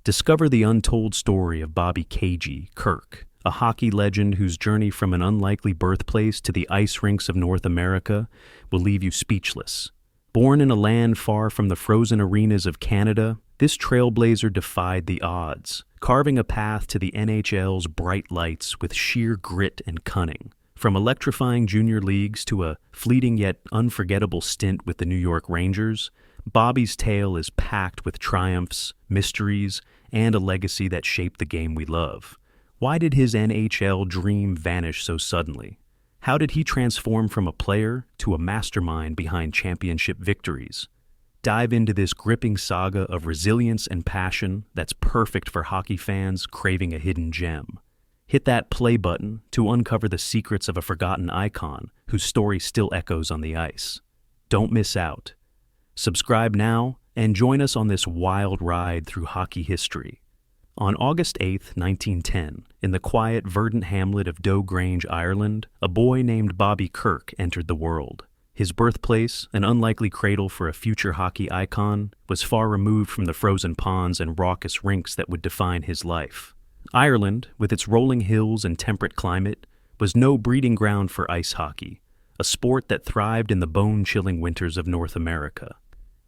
Discover the untold story of Bobby Kirk, a hockey legend whose journey from an unlikely birthplace to the ice rinks of North America will leave you speechless. Born in a land far from the frozen arenas of Canada, this trailblazer defied the odds, carving a path to the NHL's bright lights with sheer grit and cunning. From electrifying junior leagues to a fleeting yet unforgettable stint with the New York Rangers, Bobby's tale is packed with triumphs, mysteries, and a legacy that shaped the game we love. Why did his NHL dream vanish so suddenly? How did he transform from a player to a mastermind behind championship victories? Dive into this gripping saga of resilience and passion that's perfect for hockey fans craving a hidden gem. Hit that play button to uncover the secrets of a forgotten icon whose story still echoes on the ice. Don't miss out. Subscribe now and join us on this wild ride through hockey history. On August 8, 1910, in the quiet, verdant hamlet of Doe Grange, Ireland, a boy named Bobby Kirk entered the world. His birthplace, an unlikely cradle for a future hockey icon, was far removed from the frozen ponds and raucous rinks that would define his life. Ireland, with its rolling hills and temperate climate, was no breeding ground for ice hockey, a sport that thrived in the bone-chilling winters of North America.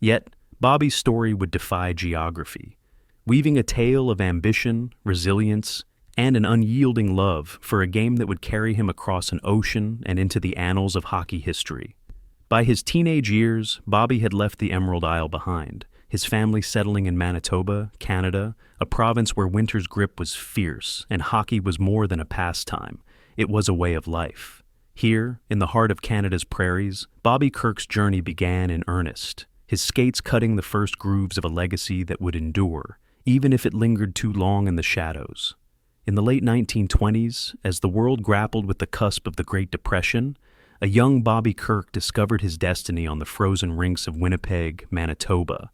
Yet, Bobby's story would defy geography, weaving a tale of ambition, resilience, and an unyielding love for a game that would carry him across an ocean and into the annals of hockey history. By his teenage years, Bobby had left the Emerald Isle behind, his family settling in Manitoba, Canada, a province where winter's grip was fierce and hockey was more than a pastime. It was a way of life. Here, in the heart of Canada's prairies, Bobby Kirk's journey began in earnest, his skates cutting the first grooves of a legacy that would endure, even if it lingered too long in the shadows. In the late 1920s, as the world grappled with the cusp of the Great Depression, a young Bobby Kirk discovered his destiny on the frozen rinks of Winnipeg, Manitoba,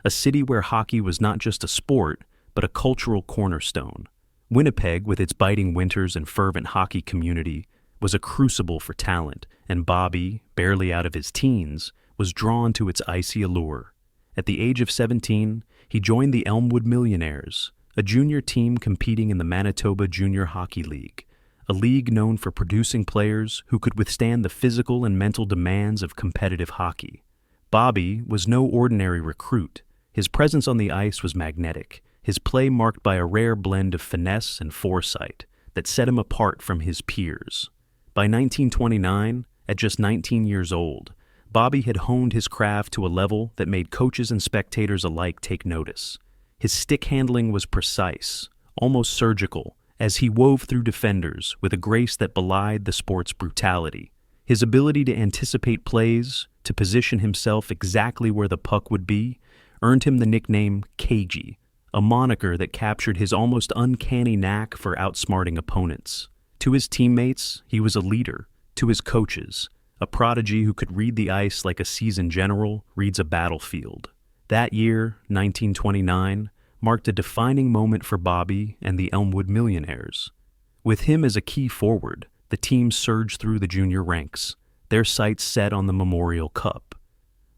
a city where hockey was not just a sport, but a cultural cornerstone. Winnipeg, with its biting winters and fervent hockey community, was a crucible for talent, and Bobby, barely out of his teens, was drawn to its icy allure. At the age of 17, he joined the Elmwood Millionaires, a junior team competing in the Manitoba Junior Hockey League, a league known for producing players who could withstand the physical and mental demands of competitive hockey. Bobby was no ordinary recruit. His presence on the ice was magnetic, his play marked by a rare blend of finesse and foresight that set him apart from his peers. By 1929, at just 19 years old, Bobby had honed his craft to a level that made coaches and spectators alike take notice. His stick handling was precise, almost surgical, as he wove through defenders with a grace that belied the sport's brutality. His ability to anticipate plays, to position himself exactly where the puck would be, earned him the nickname Cagey, a moniker that captured his almost uncanny knack for outsmarting opponents. To his teammates, he was a leader. To his coaches, a prodigy who could read the ice like a seasoned general reads a battlefield. That year, 1929, marked a defining moment for Bobby and the Elmwood Millionaires. With him as a key forward, the team surged through the junior ranks, their sights set on the Memorial Cup,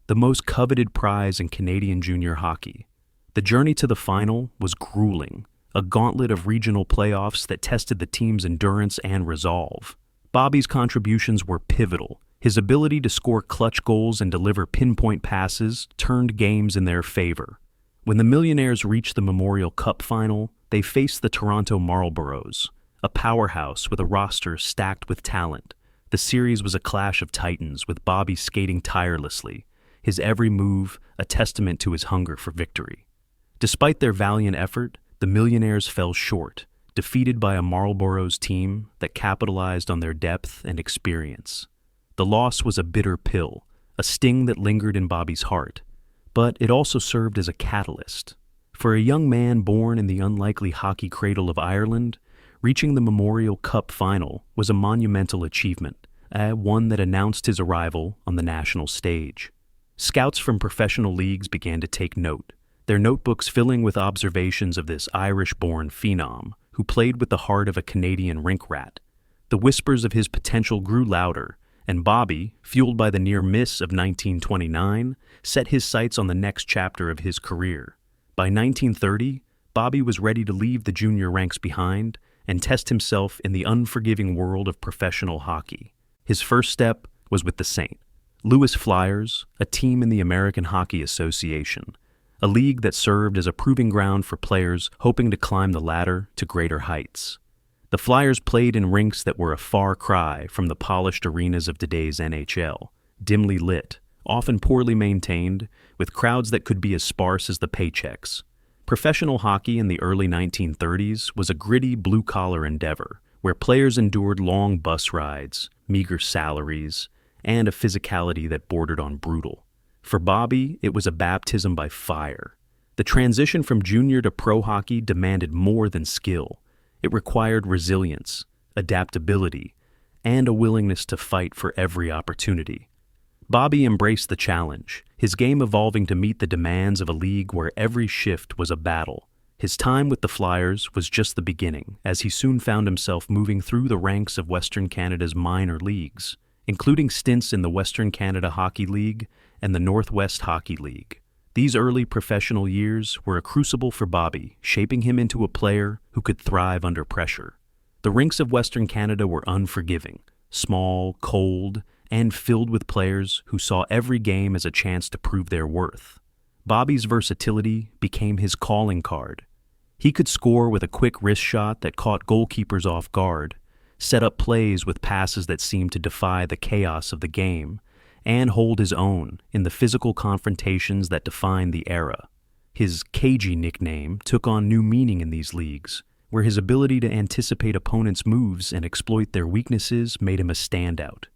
the most coveted prize in Canadian junior hockey. The journey to the final was grueling, a gauntlet of regional playoffs that tested the team's endurance and resolve. Bobby's contributions were pivotal. His ability to score clutch goals and deliver pinpoint passes turned games in their favor. When the Millionaires reached the Memorial Cup final, they faced the Toronto Marlboros, a powerhouse with a roster stacked with talent. The series was a clash of titans, with Bobby skating tirelessly, his every move a testament to his hunger for victory. Despite their valiant effort, the Millionaires fell short, defeated by a Marlboros team that capitalized on their depth and experience. The loss was a bitter pill, a sting that lingered in Bobby's heart, but it also served as a catalyst. For a young man born in the unlikely hockey cradle of Ireland, reaching the Memorial Cup final was a monumental achievement, one that announced his arrival on the national stage. Scouts from professional leagues began to take note, their notebooks filling with observations of this Irish-born phenom who played with the heart of a Canadian rink rat. The whispers of his potential grew louder, and Bobby, fueled by the near miss of 1929, set his sights on the next chapter of his career. By 1930, Bobby was ready to leave the junior ranks behind and test himself in the unforgiving world of professional hockey. His first step was with the St. Louis Flyers, a team in the American Hockey Association, a league that served as a proving ground for players hoping to climb the ladder to greater heights. The Flyers played in rinks that were a far cry from the polished arenas of today's NHL, dimly lit, often poorly maintained, with crowds that could be as sparse as the paychecks. Professional hockey in the early 1930s was a gritty blue-collar endeavor, where players endured long bus rides, meager salaries, and a physicality that bordered on brutal. For Bobby, it was a baptism by fire. The transition from junior to pro hockey demanded more than skill. It required resilience, adaptability, and a willingness to fight for every opportunity. Bobby embraced the challenge, his game evolving to meet the demands of a league where every shift was a battle. His time with the Flyers was just the beginning, as he soon found himself moving through the ranks of Western Canada's minor leagues, including stints in the Western Canada Hockey League and the Northwest Hockey League. These early professional years were a crucible for Bobby, shaping him into a player who could thrive under pressure. The rinks of Western Canada were unforgiving, small, cold, and filled with players who saw every game as a chance to prove their worth. Bobby's versatility became his calling card. He could score with a quick wrist shot that caught goalkeepers off guard, set up plays with passes that seemed to defy the chaos of the game, and hold his own in the physical confrontations that defined the era. His cagey nickname took on new meaning in these leagues, where his ability to anticipate opponents' moves and exploit their weaknesses made him a standout.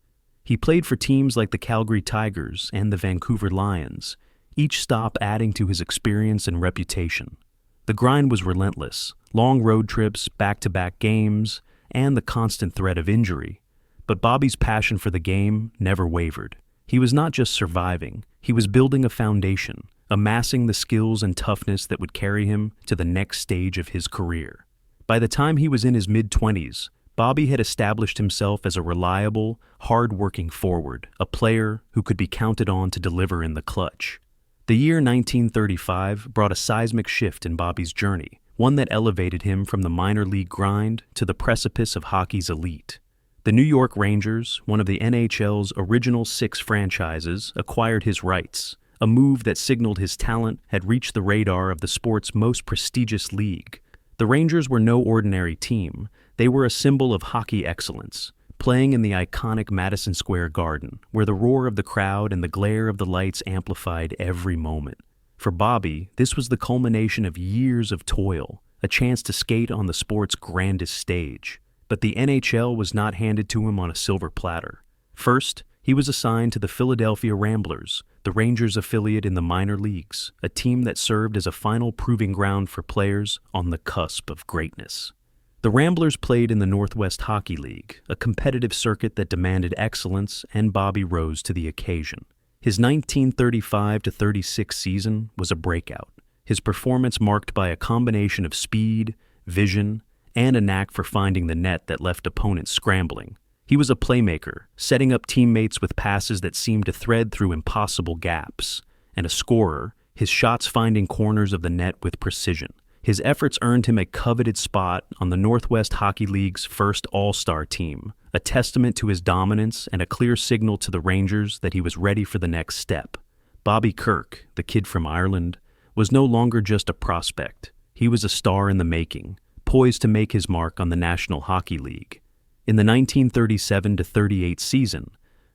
He played for teams like the Calgary Tigers and the Vancouver Lions, each stop adding to his experience and reputation. The grind was relentless, long road trips, back-to-back games, and the constant threat of injury. But Bobby's passion for the game never wavered. He was not just surviving, he was building a foundation, amassing the skills and toughness that would carry him to the next stage of his career. By the time he was in his mid-20s, Bobby had established himself as a reliable, hard-working forward, a player who could be counted on to deliver in the clutch. The year 1935 brought a seismic shift in Bobby's journey, one that elevated him from the minor league grind to the precipice of hockey's elite. The New York Rangers, one of the NHL's original 6 franchises, acquired his rights, a move that signaled his talent had reached the radar of the sport's most prestigious league. The Rangers were no ordinary team. They were a symbol of hockey excellence, playing in the iconic Madison Square Garden, where the roar of the crowd and the glare of the lights amplified every moment. For Bobby, this was the culmination of years of toil, a chance to skate on the sport's grandest stage. But the NHL was not handed to him on a silver platter. First, he was assigned to the Philadelphia Ramblers, the Rangers affiliate in the minor leagues, a team that served as a final proving ground for players on the cusp of greatness. The Ramblers played in the Northwest Hockey League, a competitive circuit that demanded excellence, and Bobby rose to the occasion. His 1935-36 season was a breakout, his performance marked by a combination of speed, vision, and a knack for finding the net that left opponents scrambling. He was a playmaker, setting up teammates with passes that seemed to thread through impossible gaps, and a scorer, his shots finding corners of the net with precision. His efforts earned him a coveted spot on the Northwest Hockey League's first All-Star team, a testament to his dominance and a clear signal to the Rangers that he was ready for the next step. Bobby Kirk, the kid from Ireland, was no longer just a prospect. He was a star in the making, poised to make his mark on the National Hockey League. In the 1937-38 season,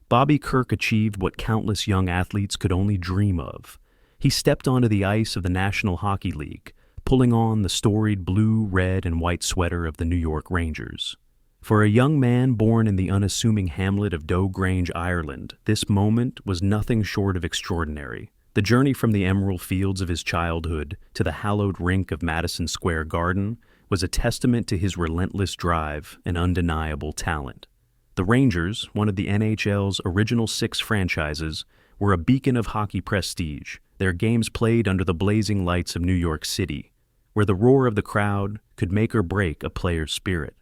Bobby Kirk achieved what countless young athletes could only dream of. He stepped onto the ice of the National Hockey League, pulling on the storied blue, red, and white sweater of the New York Rangers. For a young man born in the unassuming hamlet of Dougrange, Ireland, this moment was nothing short of extraordinary. The journey from the emerald fields of his childhood to the hallowed rink of Madison Square Garden was a testament to his relentless drive and undeniable talent. The Rangers, one of the NHL's original 6 franchises, were a beacon of hockey prestige, their games played under the blazing lights of New York City, where the roar of the crowd could make or break a player's spirit.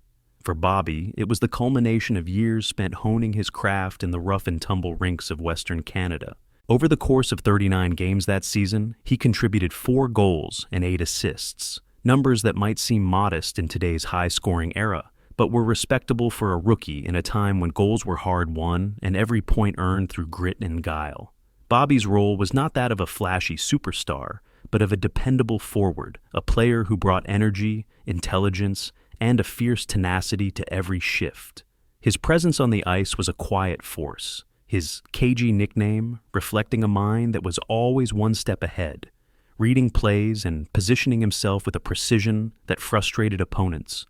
For Bobby, it was the culmination of years spent honing his craft in the rough-and-tumble rinks of Western Canada. Over the course of 39 games that season, he contributed 4 goals and 8 assists, numbers that might seem modest in today's high-scoring era, but were respectable for a rookie in a time when goals were hard-won and every point earned through grit and guile. Bobby's role was not that of a flashy superstar, but of a dependable forward, a player who brought energy, intelligence, and a fierce tenacity to every shift. His presence on the ice was a quiet force, his cagey nickname reflecting a mind that was always one step ahead, reading plays and positioning himself with a precision that frustrated opponents.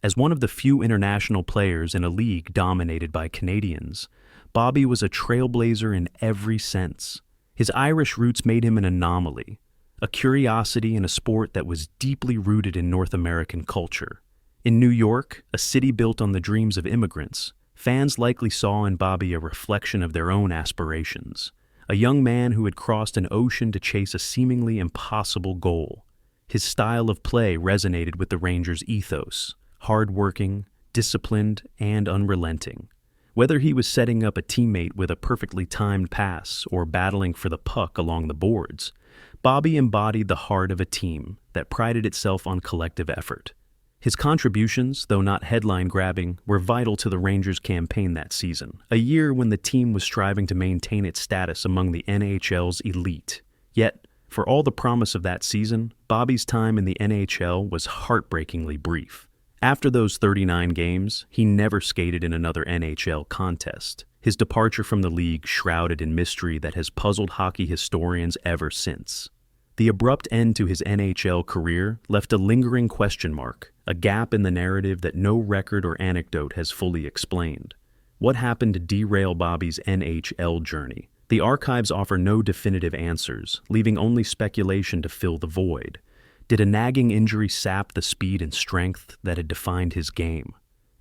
As one of the few international players in a league dominated by Canadians, Bobby was a trailblazer in every sense. His Irish roots made him an anomaly, a curiosity in a sport that was deeply rooted in North American culture. In New York, a city built on the dreams of immigrants, fans likely saw in Bobby a reflection of their own aspirations, a young man who had crossed an ocean to chase a seemingly impossible goal. His style of play resonated with the Rangers' ethos, hard-working, disciplined, and unrelenting. Whether he was setting up a teammate with a perfectly timed pass or battling for the puck along the boards, Bobby embodied the heart of a team that prided itself on collective effort. His contributions, though not headline-grabbing, were vital to the Rangers' campaign that season, a year when the team was striving to maintain its status among the NHL's elite. Yet, for all the promise of that season, Bobby's time in the NHL was heartbreakingly brief. After those 39 games, he never skated in another NHL contest, his departure from the league shrouded in mystery that has puzzled hockey historians ever since. The abrupt end to his NHL career left a lingering question mark, a gap in the narrative that no record or anecdote has fully explained. What happened to derail Bobby's NHL journey? The archives offer no definitive answers, leaving only speculation to fill the void. Did a nagging injury sap the speed and strength that had defined his game?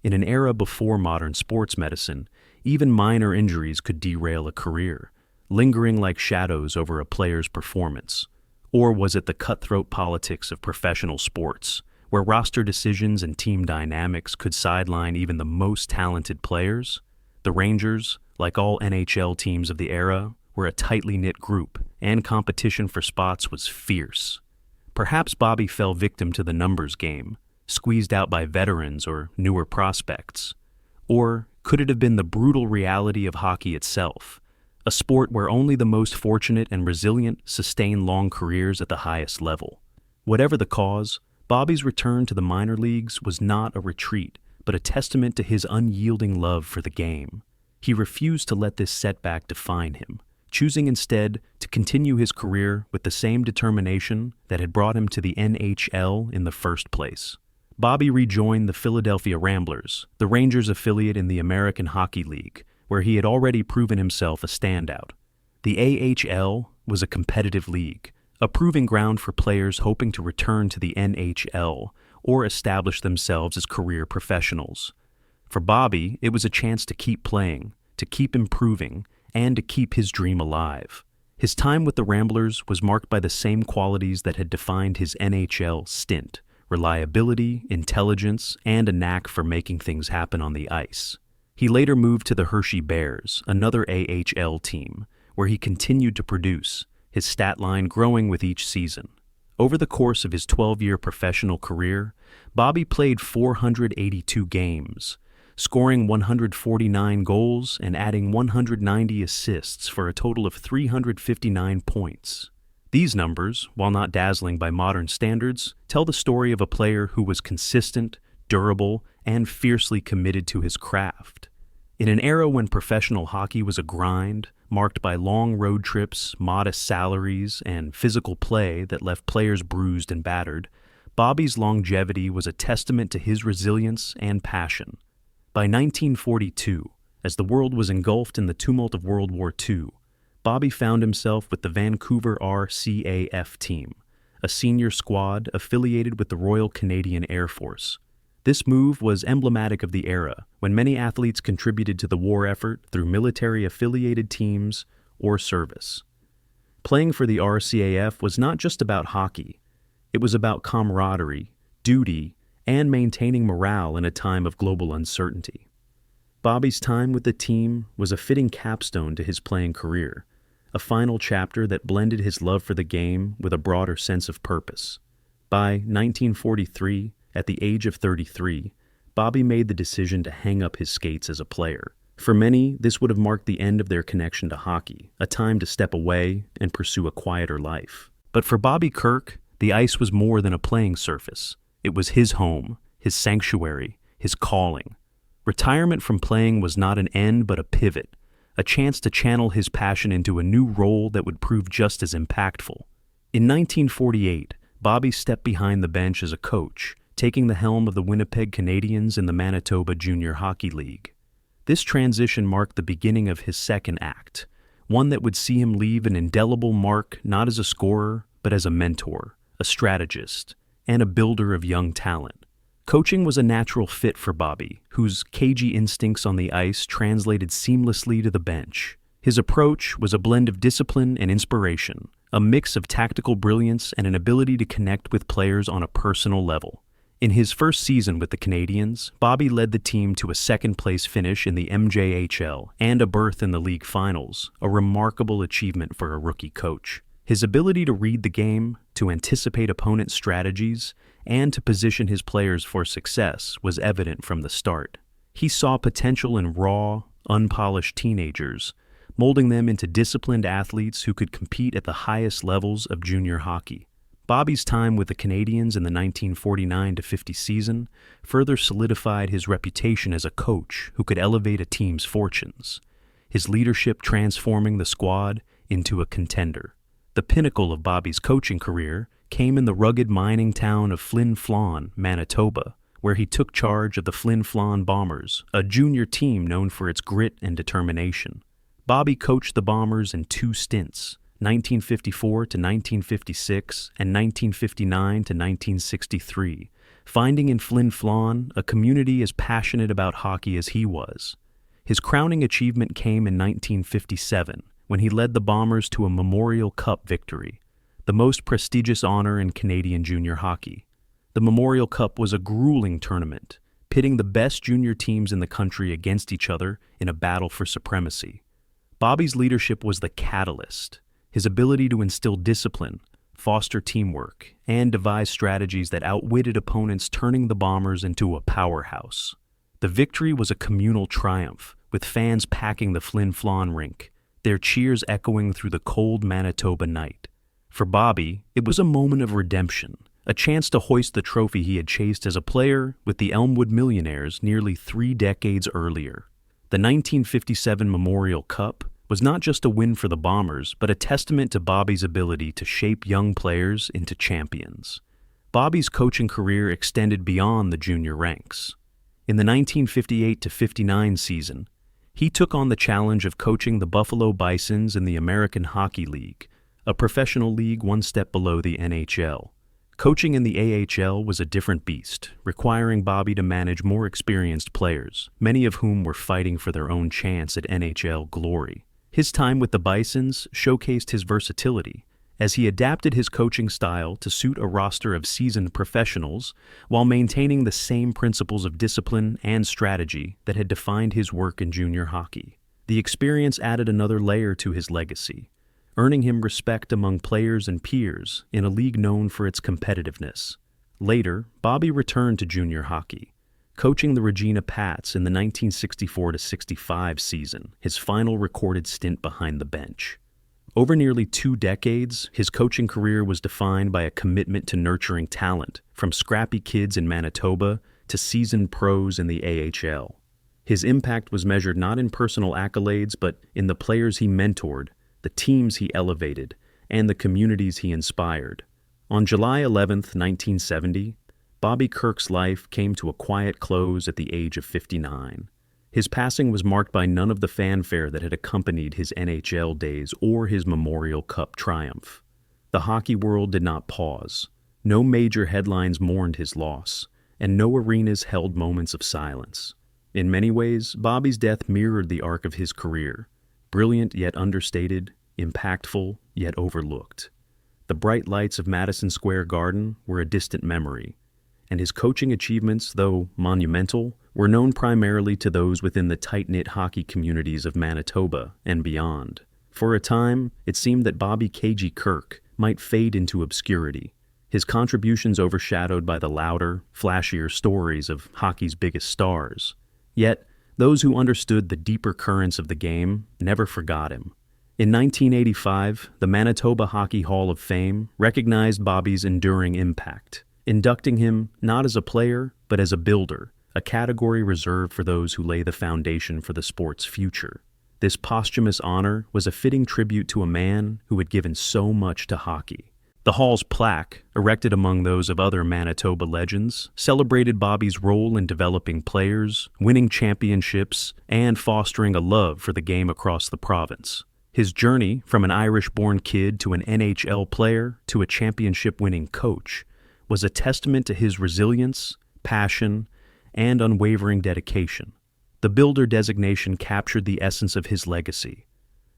In an era before modern sports medicine, even minor injuries could derail a career, lingering like shadows over a player's performance. Or was it the cutthroat politics of professional sports, where roster decisions and team dynamics could sideline even the most talented players? The Rangers, like all NHL teams of the era, were a tightly knit group, and competition for spots was fierce. Perhaps Bobby fell victim to the numbers game, squeezed out by veterans or newer prospects. Or could it have been the brutal reality of hockey itself, a sport where only the most fortunate and resilient sustain long careers at the highest level? Whatever the cause, Bobby's return to the minor leagues was not a retreat, but a testament to his unyielding love for the game. He refused to let this setback define him, choosing instead to continue his career with the same determination that had brought him to the NHL in the first place. Bobby rejoined the Philadelphia Ramblers, the Rangers' affiliate in the American Hockey League, where he had already proven himself a standout. The AHL was a competitive league, a proving ground for players hoping to return to the NHL or establish themselves as career professionals. For Bobby, it was a chance to keep playing, to keep improving, and to keep his dream alive. His time with the Ramblers was marked by the same qualities that had defined his NHL stint: reliability, intelligence, and a knack for making things happen on the ice. He later moved to the Hershey Bears, another AHL team, where he continued to produce, his stat line growing with each season. Over the course of his 12-year professional career, Bobby played 482 games, scoring 149 goals and adding 190 assists for a total of 359 points. These numbers, while not dazzling by modern standards, tell the story of a player who was consistent, durable, and fiercely committed to his craft. In an era when professional hockey was a grind, marked by long road trips, modest salaries, and physical play that left players bruised and battered, Bobby's longevity was a testament to his resilience and passion. By 1942, as the world was engulfed in the tumult of World War II, Bobby found himself with the Vancouver RCAF team, a senior squad affiliated with the Royal Canadian Air Force. This move was emblematic of the era, when many athletes contributed to the war effort through military-affiliated teams or service. Playing for the RCAF was not just about hockey. It was about camaraderie, duty, and maintaining morale in a time of global uncertainty. Bobby's time with the team was a fitting capstone to his playing career, a final chapter that blended his love for the game with a broader sense of purpose. By 1943, at the age of 33, Bobby made the decision to hang up his skates as a player. For many, this would have marked the end of their connection to hockey, a time to step away and pursue a quieter life. But for Bobby Kirk, the ice was more than a playing surface. It was his home, his sanctuary, his calling. Retirement from playing was not an end but a pivot, a chance to channel his passion into a new role that would prove just as impactful. In 1948, Bobby stepped behind the bench as a coach, taking the helm of the Winnipeg Canadiens in the Manitoba Junior Hockey League. This transition marked the beginning of his second act, one that would see him leave an indelible mark not as a scorer, but as a mentor, a strategist, and a builder of young talent. Coaching was a natural fit for Bobby, whose cagey instincts on the ice translated seamlessly to the bench. His approach was a blend of discipline and inspiration, a mix of tactical brilliance and an ability to connect with players on a personal level. In his first season with the Canadiens, Bobby led the team to a second-place finish in the MJHL and a berth in the league finals, a remarkable achievement for a rookie coach. His ability to read the game, to anticipate opponent strategies, and to position his players for success was evident from the start. He saw potential in raw, unpolished teenagers, molding them into disciplined athletes who could compete at the highest levels of junior hockey. Bobby's time with the Canadiens in the 1949-50 season further solidified his reputation as a coach who could elevate a team's fortunes, his leadership transforming the squad into a contender. The pinnacle of Bobby's coaching career came in the rugged mining town of Flin Flon, Manitoba, where he took charge of the Flin Flon Bombers, a junior team known for its grit and determination. Bobby coached the Bombers in two stints, 1954 to 1956 and 1959 to 1963, finding in Flin Flon a community as passionate about hockey as he was. His crowning achievement came in 1957, when he led the Bombers to a Memorial Cup victory, the most prestigious honor in Canadian junior hockey. The Memorial Cup was a grueling tournament, pitting the best junior teams in the country against each other in a battle for supremacy. Bobby's leadership was the catalyst. His ability to instill discipline, foster teamwork, and devise strategies that outwitted opponents, turning the Bombers into a powerhouse. The victory was a communal triumph, with fans packing the Flin Flon rink, their cheers echoing through the cold Manitoba night. For Bobby, it was a moment of redemption, a chance to hoist the trophy he had chased as a player with the Elmwood Millionaires nearly 3 decades earlier. The 1957 Memorial Cup was not just a win for the Bombers, but a testament to Bobby's ability to shape young players into champions. Bobby's coaching career extended beyond the junior ranks. In the 1958-59 season, he took on the challenge of coaching the Buffalo Bisons in the American Hockey League, a professional league one step below the NHL. Coaching in the AHL was a different beast, requiring Bobby to manage more experienced players, many of whom were fighting for their own chance at NHL glory. His time with the Bisons showcased his versatility, as he adapted his coaching style to suit a roster of seasoned professionals while maintaining the same principles of discipline and strategy that had defined his work in junior hockey. The experience added another layer to his legacy, earning him respect among players and peers in a league known for its competitiveness. Later, Bobby returned to junior hockey, coaching the Regina Pats in the 1964-65 season, his final recorded stint behind the bench. Over nearly 2 decades, his coaching career was defined by a commitment to nurturing talent, from scrappy kids in Manitoba to seasoned pros in the AHL. His impact was measured not in personal accolades, but in the players he mentored, the teams he elevated, and the communities he inspired. On July 11, 1970, Bobby Kirk's life came to a quiet close at the age of 59. His passing was marked by none of the fanfare that had accompanied his NHL days or his Memorial Cup triumph. The hockey world did not pause. No major headlines mourned his loss, and no arenas held moments of silence. In many ways, Bobby's death mirrored the arc of his career, brilliant yet understated, impactful yet overlooked. The bright lights of Madison Square Garden were a distant memory, and his coaching achievements, though monumental, were known primarily to those within the tight-knit hockey communities of Manitoba and beyond. For a time, it seemed that Bobby "Cagey" Kirk might fade into obscurity, his contributions overshadowed by the louder, flashier stories of hockey's biggest stars. Yet, those who understood the deeper currents of the game never forgot him. In 1985, the Manitoba Hockey Hall of Fame recognized Bobby's enduring impact, inducting him not as a player, but as a builder, a category reserved for those who lay the foundation for the sport's future. This posthumous honor was a fitting tribute to a man who had given so much to hockey. The Hall's plaque, erected among those of other Manitoba legends, celebrated Bobby's role in developing players, winning championships, and fostering a love for the game across the province. His journey from an Irish-born kid to an NHL player to a championship-winning coach was a testament to his resilience, passion, and unwavering dedication. The Builder designation captured the essence of his legacy.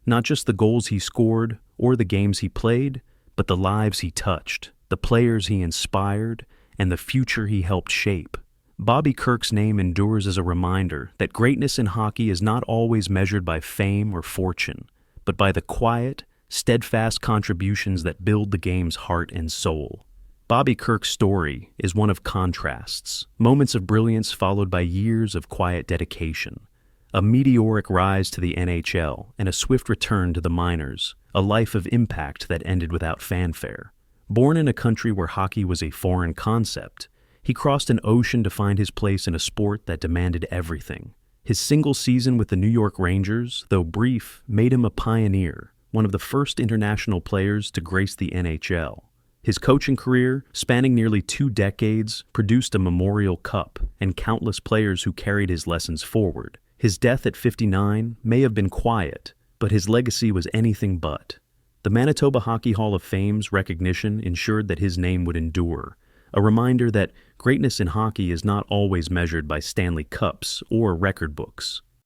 Not just the goals he scored or the games he played, but the lives he touched, the players he inspired, and the future he helped shape. Bobby Kirk's name endures as a reminder that greatness in hockey is not always measured by fame or fortune, but by the quiet, steadfast contributions that build the game's heart and soul. Bobby Kirk's story is one of contrasts, moments of brilliance followed by years of quiet dedication. A meteoric rise to the NHL and a swift return to the minors, a life of impact that ended without fanfare. Born in a country where hockey was a foreign concept, he crossed an ocean to find his place in a sport that demanded everything. His single season with the New York Rangers, though brief, made him a pioneer, one of the first international players to grace the NHL. His coaching career, spanning nearly 2 decades, produced a Memorial Cup and countless players who carried his lessons forward. His death at 59 may have been quiet, but his legacy was anything but. The Manitoba Hockey Hall of Fame's recognition ensured that his name would endure, a reminder that greatness in hockey is not always measured by Stanley Cups or record books.